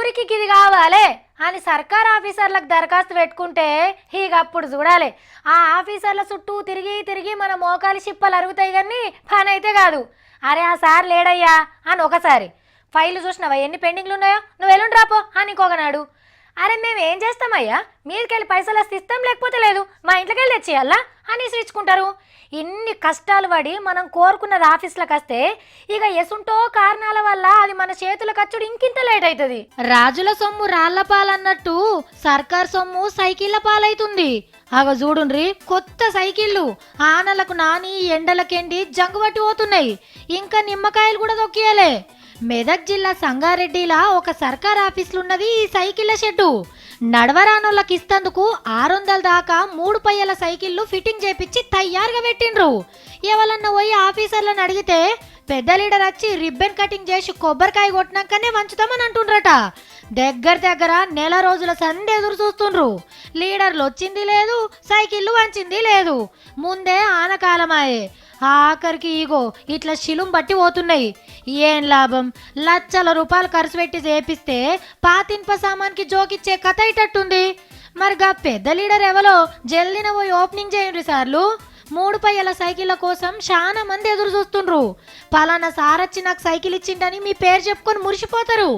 ఊరికి ఇది కావాలి అని సర్కార్ ఆఫీసర్లకు దరఖాస్తు పెట్టుకుంటే ఇక అప్పుడు చూడాలి ఆ ఆఫీసర్ల చుట్టూ తిరిగి తిరిగి మన మోకాలి చిప్పలు అరుగుతాయి కానీ పని అయితే కాదు. అరే ఆ సార్ లేడయ్యా అని ఒకసారి, ఫైల్ చూసినావా ఎన్ని పెండింగ్లు ఉన్నాయో, నువ్వు ఎల్లుండి రాపో అని ఇంకొకనాడు. అరే మేము ఏం చేస్తామయ్యా, మీదికెళ్ళి పైసలు వస్తే ఇస్తాం లేకపోతే లేదు, మా ఇంట్లోకి వెళ్ళి తెచ్చేయాలా అని ఇసుకుంటారు. ఇన్ని కష్టాలు పడి మనం కోరుకున్నది ఆఫీసులకు వస్తే ఇక ఎసుంటో కారణాల వల్ల అది మన చేతులకు వచ్చుడు ఇంకింత లేట్ అవుతుంది. రాజుల సొమ్ము రాళ్ల పాలన్నట్టు సర్కార్ సొమ్ము సైకిళ్ల పాలైతుంది. అగ చూడుండ్రి కొత్త సైకిళ్ళు ఆనలకు నాని ఎండలకెండి జంగుబట్టి పోతున్నాయి. ఇంకా నిమ్మకాయలు కూడా దొక్కియాలే. మెదక్ జిల్లా సంగారెడ్డిలా ఒక సర్కార్ ఆఫీసులున్నది ఈ సైకిళ్ల షెడ్డు. నడవరానోళ్ళకి ఇస్తందుకు 600 దాకా 3 పయ్యల సైకిళ్ళు ఫిట్టింగ్ చేపించి తయారుగా పెట్టిండ్రు. ఎవరన్నా పోయి ఆఫీసర్లను అడిగితే పెద్ద లీడర్ వచ్చి రిబ్బన్ కటింగ్ చేసి కొబ్బరికాయ కొట్టినాకనే వంచుతామని అంటుండ్రట. దగ్గర నెల రోజుల సంధి ఎదురు చూస్తుండ్రు. లీడర్లు వచ్చింది లేదు, సైకిళ్ళు వంచింది లేదు. ముందే ఆనకాలమాయే. ఆఖరికి ఇగో ఇట్లా శిలుం బట్టి పోతున్నాయి. ఏం లాభం, లక్షల రూపాయలు ఖర్చు పెట్టి చేపిస్తే పాతిన్ప సామాన్కి జోకిచ్చే కథ ఇటట్టుంది. మరిగా పెద్ద లీడర్ ఎవరో జల్దిన పోయి ఓపెనింగ్ చేయండి సార్లు. 3 పయ్యల సైకిళ్ళ కోసం చాలా మంది ఎదురు చూస్తుండ్రు. పలానా సార్ వచ్చి నాకు సైకిల్ ఇచ్చిండని మీ పేరు చెప్పుకొని మురిసిపోతారు.